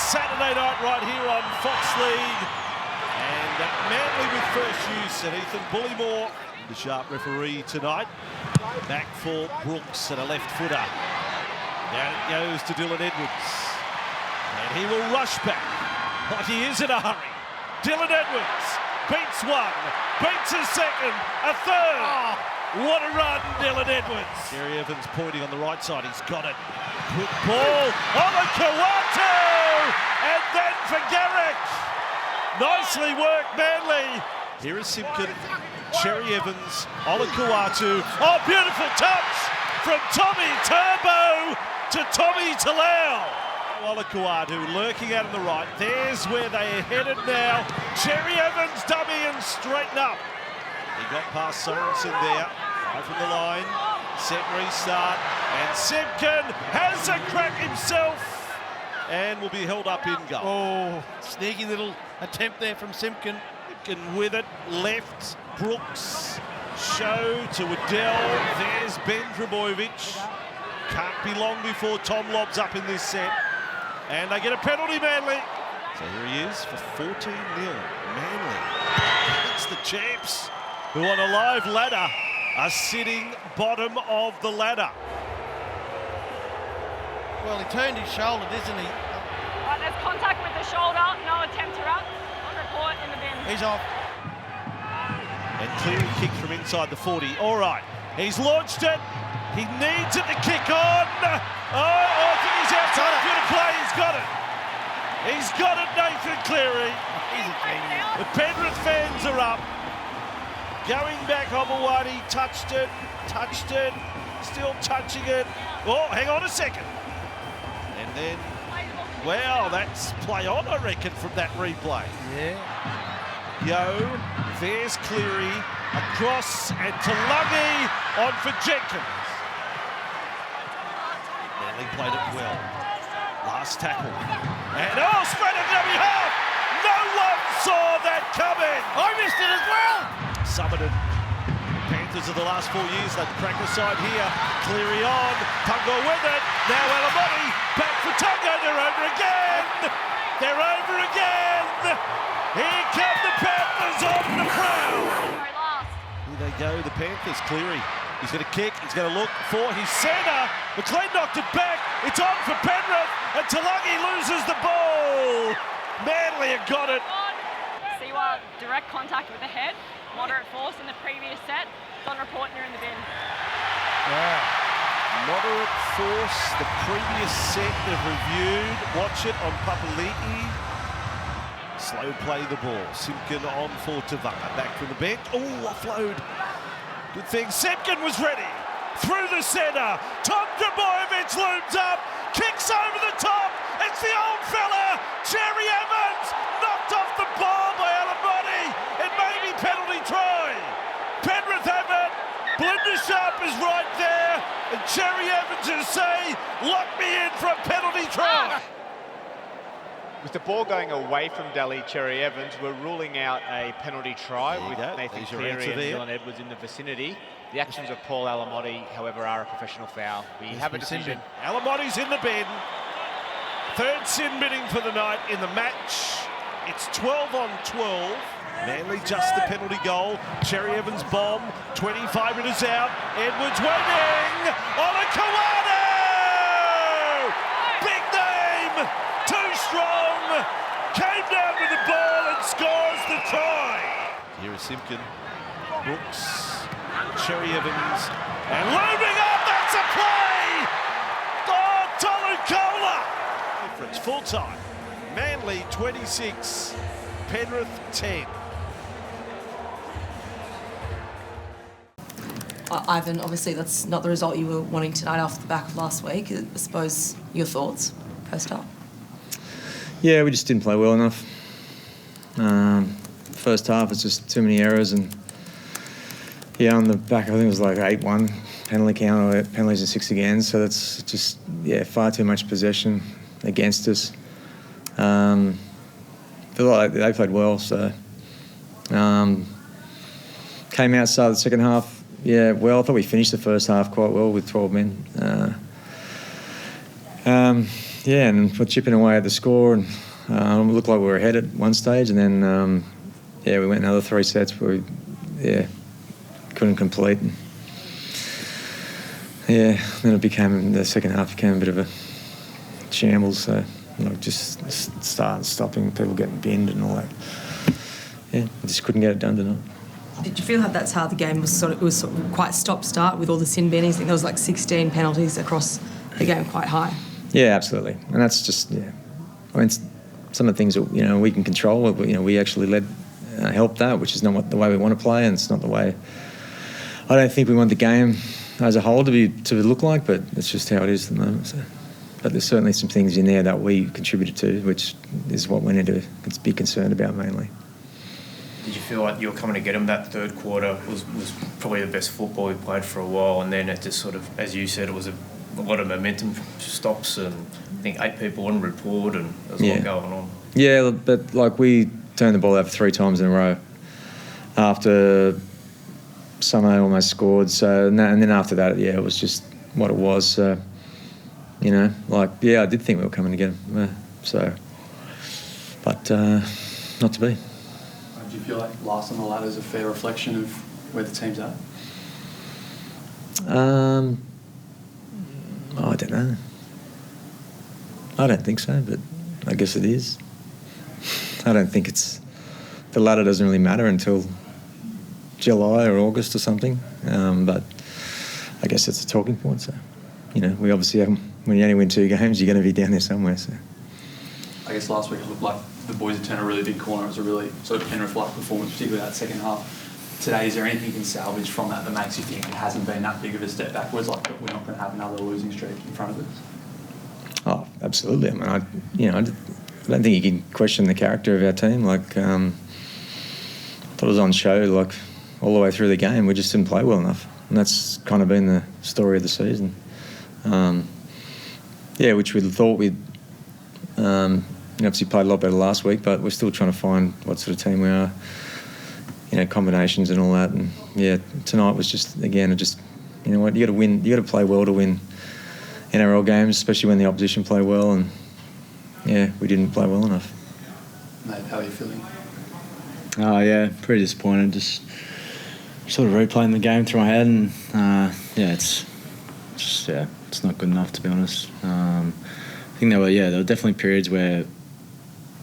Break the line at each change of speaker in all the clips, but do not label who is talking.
Saturday night right here on Fox League. And Manly with first use, and Ethan Bullymore, the sharp referee tonight. Back for Brooks and a left footer. Down it goes to Dylan Edwards. And he will rush back, but he is in a hurry. Dylan Edwards beats one, beats a second, a third. Oh, what a run, Dylan Edwards. Jerry Evans pointing on the right side. He's got it. Quick ball. Olakau'atu! And then for Garrick. Nicely worked, Manly. Here is Simpkin, Cherry Evans, Olakau'atu. Oh, beautiful touch from Tommy Turbo to Tommy Talau. Olakau'atu lurking out on the right. There's where they are headed now. Cherry Evans dummy and straighten up. He got past Sorensen there. Right from the line. Set restart. And Simpkin has a crack himself and will be held up in goal.
Oh, sneaky little attempt there from Simpkin.
Simpkin with it. Left. Brooks. Show to Waddell. There's Ben Trebojevic. Can't be long before Tom lobs up in this set. And they get a penalty, Manly. So here he is for 14-0. Manly. It's the champs who on a live ladder are sitting bottom of the ladder.
Well, he turned his shoulder, didn't he?
Right, there's contact with the shoulder. No attempt to run. On report in the bin.
He's off.
And Cleary kicked from inside the 40. All right, he's launched it. He needs it to kick on. Oh, I think he's outside for the play. He's got it. He's got it, Nathan Cleary.
He's a genius.
The Penrith fans are up. Going back, Hobawati touched it, still touching it. Oh, hang on a second. And then, wow, that's play on, I reckon, from that replay.
Yeah.
Yo, there's Cleary, across, and Talangi on for Jenkins. Manly played it well. Last tackle. And spread it to half. No one saw that coming.
I missed it as well.
Summited. Panthers of the last 4 years, they've cracked the side here. Cleary on, Tungo with it. Now Alamotti, back for Tungo, they're over again. They're over again. Here come the Panthers on the prowl. Here they go, the Panthers. Cleary, he's going to kick, he's going to look for his centre. McLean knocked it back. It's on for Penrith, and Talangi loses the ball. Manly have got it.
Siwa, direct contact with the head. Moderate force in the previous set. It's on report and you're in the bin.
Wow. Moderate force, the previous set they've reviewed. Watch it on Papali'i. Slow play the ball. Simpkin on for Tavaka. Back from the bench. Oh, offload. Good thing. Simpkin was ready. Through the centre. Tom Trebojevic looms up. Kicks over the top. It's the old fella. Cherry Evans. Knocked off the ball by Alamotti. It may be penalty try. Penrith have it. Blindersharp is right there. And Cherry Evans is saying, lock me in for a penalty try.
With the ball going away from Daly, Cherry Evans, we're ruling out a penalty try with Nathan Cleary and Dylan Edwards in the vicinity. The actions of Paul Alamotti, however, are a professional foul. We have a decision.
Alamotti's in the bin. Third sin bidding for the night in the match. It's 12 on 12. Manly just the penalty goal. Cherry Evans bomb. 25 metres out. Edwards waiting. Olakau'atu! Big name. Too strong. Came down with the ball and scores the try. Here is Simpkin. Brooks. Cherry Evans. And looming up. That's a play. Oh, Tolucola. Difference full time. Manly 26. Penrith 10.
Ivan, obviously that's not the result you were wanting tonight off the back of last week. I suppose your thoughts post up?
Yeah, we just didn't play well enough. First half, it's just too many errors, and on the back, I think it was like 8-1 penalty count, or penalties and 6 again. So that's just far too much possession against us. I feel like they played well, so came out, started the second half. Yeah, well, I thought we finished the first half quite well with 12 men. Yeah, and we're chipping away at the score, and it looked like we were ahead at one stage, and then we went another 3 sets where we couldn't complete. And, then it became, the second half became a bit of a shambles, so just stopping, people getting binned and all that. Yeah, I just couldn't get it done tonight.
Did you feel like that's how the game was sort of quite stop-start with all the sin bannings? I think there was like 16 penalties across the game, quite high.
Yeah, absolutely, and that's just I mean, some of the things that we can control. We actually helped that, which is not the way we want to play, and it's not the way. I don't think we want the game as a whole to look like, but it's just how it is at the moment. So. But there's certainly some things in there that we contributed to, which is what we need to be concerned about mainly.
Did you feel like you were coming to get them? That third quarter was probably the best football we played for a while, and then it just sort of, as you said, it was a lot of momentum stops, and I think 8 people on report, and there was a lot going on.
Yeah, but we turned the ball over 3 times in a row after Samo almost scored. So and then after that, it was just what it was. So, I did think we were coming to get them. But not to be.
Do you feel like last on the ladder is a fair reflection of where the team's at?
I don't know. I don't think so, but I guess it is. I don't think the ladder doesn't really matter until July or August or something. But I guess it's a talking point. So, we obviously have, when you only win 2 games, you're going to be down there somewhere. So,
I guess last week it looked like the boys had turned a really big corner. It was a really sort of Penrith-like performance, particularly that second half. Today, is there anything you can salvage from that makes you think it hasn't been that big of a step backwards, like that we're not going to have another losing streak in front of us?
Oh, absolutely. I mean, I don't think you can question the character of our team. I thought it was on show, all the way through the game. We just didn't play well enough, and that's kind of been the story of the season. Which we thought we'd obviously played a lot better last week, but we're still trying to find what sort of team we are. Combinations and all that, and tonight was just you got to win. You got to play well to win NRL games, especially when the opposition play well, and we didn't play well enough.
Mate, how are you feeling?
Oh yeah, pretty disappointed. Just sort of replaying the game through my head, and it's not good enough, to be honest. I think there were definitely periods where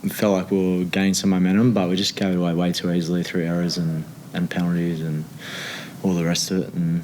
it felt like we were gaining some momentum, but we just gave it away way too easily through errors and penalties and all the rest of it. And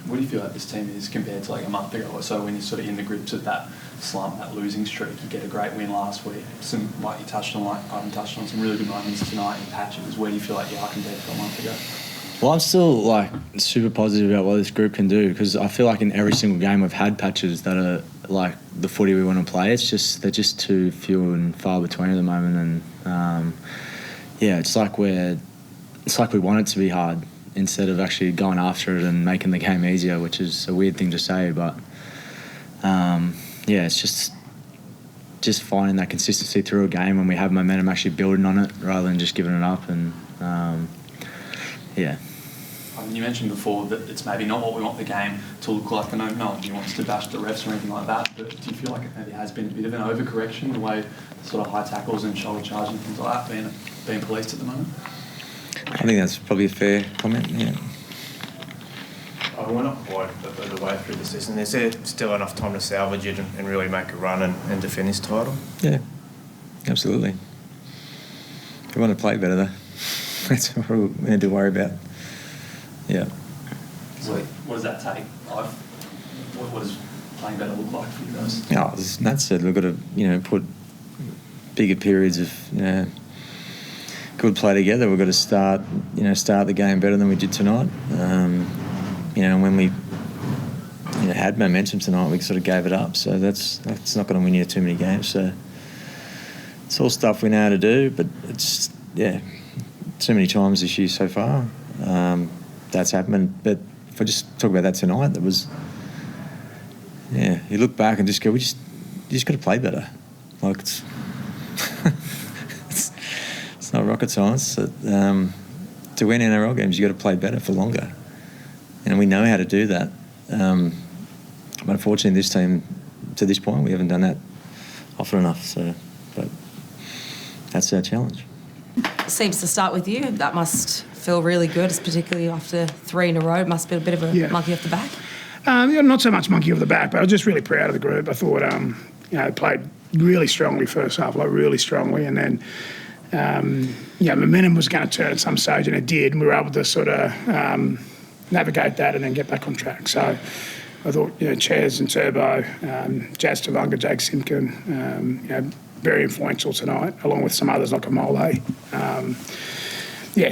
what do you feel like this team is compared to a month ago or so, when you're sort of in the grips of that slump, that losing streak? You get a great win last week. Some, like you touched on, Ivan touched on, some really good moments tonight in patches. Where do you feel like you are compared to a month ago?
Well, I'm still super positive about what this group can do, because I feel like in every single game we've had patches that are like the footy we want to play. They're just too few and far between at the moment, and it's like we want it to be hard instead of actually going after it and making the game easier, which is a weird thing to say, but it's just finding that consistency through a game when we have momentum, actually building on it rather than just giving it up. And
You mentioned before that it's maybe not what we want the game to look like. I know no one wants to bash the refs or anything like that, but do you feel like it maybe has been a bit of an overcorrection, the way sort of high tackles and shoulder charge and things like that being policed at the moment?
I think that's probably a fair comment, yeah.
We're not quite the way through the season. Is there still enough time to salvage it and really make a run and defend this title?
Yeah, absolutely. We want to play better, though. That's what we need to worry about. Yeah.
So what does that take? What does playing better look like for you guys?
As Nat said, we've got to put bigger periods of good play together. We've got to start the game better than we did tonight. When we had momentum tonight, we sort of gave it up. So that's not going to win you too many games. So it's all stuff we know how to do, but it's too many times this year so far. That's happened. But if I just talk about that tonight, that was, you look back and just go, you just got to play better. It's it's not rocket science. To win NRL games, you got to play better for longer, and we know how to do that. But unfortunately, this team, to this point. We haven't done that often enough. So, but that's our challenge.
Seems to start with you. That must feel really good, particularly after 3 in a row. It must be a bit of a monkey off the back.
Not so much monkey off the back, but I was just really proud of the group. I thought, played really strongly first half, really strongly, and then, momentum was going to turn at some stage, and it did, and we were able to sort of navigate that and then get back on track. So I thought, Chaz and Turbo, Jazz Tavanga, Jake Simpkin, very influential tonight, along with some others like Amole.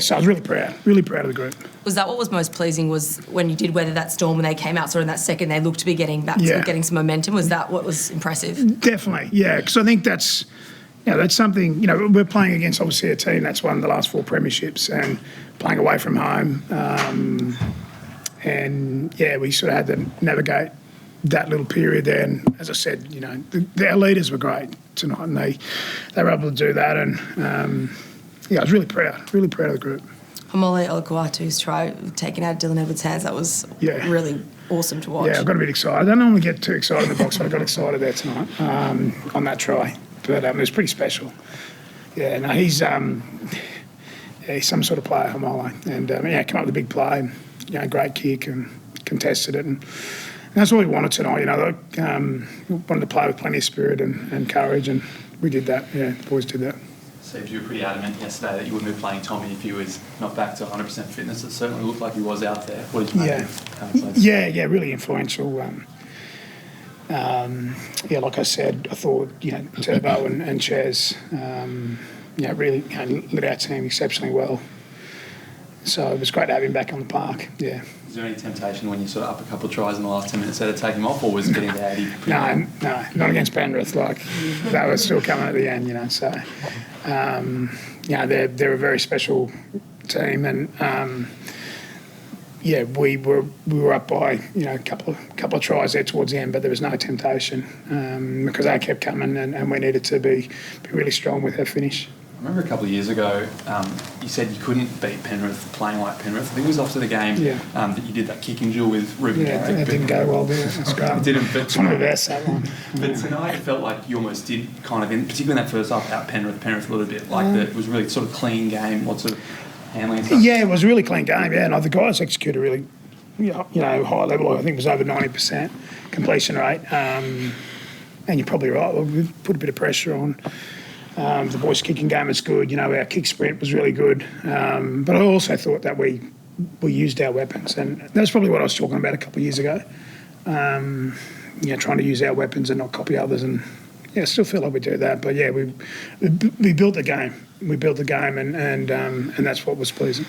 So I was really proud of the group.
Was that what was most pleasing, was when you did weather that storm and they came out sort of in that second, they looked to be getting back, getting some momentum? Was that what was impressive?
Definitely, yeah, because I think that's something, we're playing against obviously a team that's won the last 4 premierships and playing away from home. We sort of had to navigate that little period there. And as I said, our leaders were great tonight and they were able to do that. And I was really proud of the group.
Hamole Olakuatu's try, taken out of Dylan Edwards' hands, that was really awesome to watch.
Yeah, I got a bit excited. I don't normally get too excited in the box, but I got excited there tonight on that try. But it was pretty special. Yeah, no, he's some sort of player, Hamole. And, came up with a big play, great kick and contested it. And that's what we wanted tonight, we wanted to play with plenty of spirit and courage, and we did that. Yeah, the boys did that.
Steve, you were pretty adamant yesterday that you wouldn't be playing Tommy if he was not back to 100% fitness. It certainly looked like he was out there. What did you make of
Yeah, really influential. Like I said, I thought, Turbo and Chaz, really led our team exceptionally well. So it was great to have him back on the park, yeah.
Is there any temptation when you sort of up a couple of tries in the last 10 minutes there to take him off, or was it getting to 80?
No, not against Penrith. They were still coming at the end, So, they're a very special team, and we were up by a couple of tries there towards the end, but there was no temptation because they kept coming, and we needed to be really strong with our finish.
I remember a couple of years ago, you said you couldn't beat Penrith playing like Penrith. I think it was after the game that you did that kicking duel with Rugby.
Yeah, that didn't go well there. That's great.
It didn't.
It's one of the best, that one.
But tonight it felt like you almost did kind of, particularly in that first half, out Penrith a little bit. It was really sort of clean game, lots of handling and stuff. Yeah,
it was a really clean game, and the guys executed really, high level. I think it was over 90% completion rate. And you're probably right. We put a bit of pressure on. The boys' kicking game is good. Our kick sprint was really good. But I also thought that we used our weapons. And that's probably what I was talking about a couple of years ago. Trying to use our weapons and not copy others. And, I still feel like we do that. But, we built the game. We built the game, and that's what was pleasing.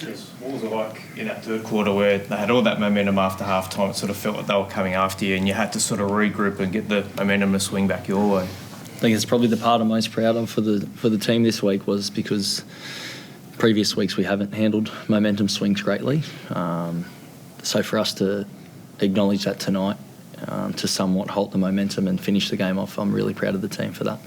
Yes. What was it like in that third quarter where they had all that momentum after half-time? It sort of felt like they were coming after you and you had to sort of regroup and get the momentum to swing back your way?
I think it's probably the part I'm most proud of for the team this week, was because previous weeks we haven't handled momentum swings greatly. So for us to acknowledge that tonight, to somewhat halt the momentum and finish the game off, I'm really proud of the team for that.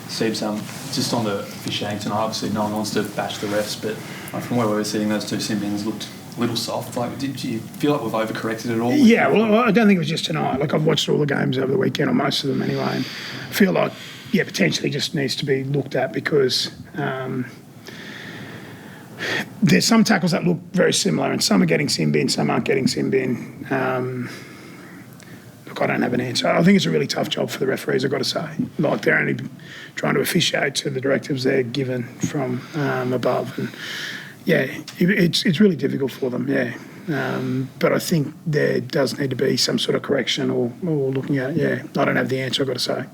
Steve, just on the officiating tonight, obviously no one wants to bash the refs, but from where we were sitting, those two sin bins looked a little soft. Did you feel like we've overcorrected at all?
Yeah, well, I don't think it was just tonight. I've watched all the games over the weekend, or most of them anyway, and I feel like, potentially just needs to be looked at because there's some tackles that look very similar, and some are getting sin bin, some aren't getting sin bin. Look, I don't have an answer. I think it's a really tough job for the referees, I've got to say. They're only trying to officiate to the directives they're given from above. And, it's really difficult for them, but I think there does need to be some sort of correction or looking at it. I don't have the answer, I've got to say.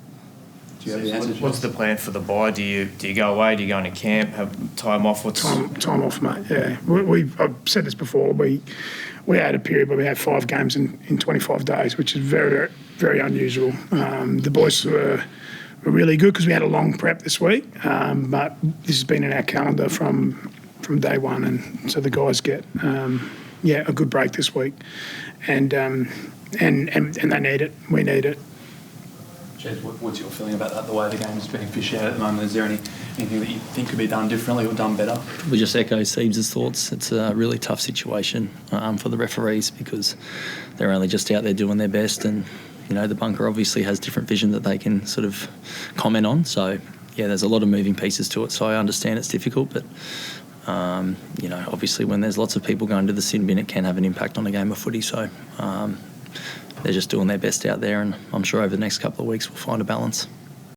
Do you have the answer?
What's the plan for the bye? Do you go away? Do you go into camp? Have time off?
Time off, mate, I've said this before. We had a period where we had 5 games in 25 days, which is very, very unusual. The boys were really good because we had a long prep this week, but this has been in our calendar from day one, and so the guys get a good break this week, and they need it. We need it.
Jez, what's your feeling about that, the way the game is being officiated at the moment? Is there anything that you think could be done differently or done better?
We just echo Siebes' thoughts. It's a really tough situation for the referees because they're only just out there doing their best, and the bunker obviously has different vision that they can sort of comment on. So yeah, there's a lot of moving pieces to it. So I understand it's difficult, but obviously when there's lots of people going to the sin bin, it can have an impact on a game of footy. So they're just doing their best out there, and I'm sure over the next couple of weeks we'll find a balance.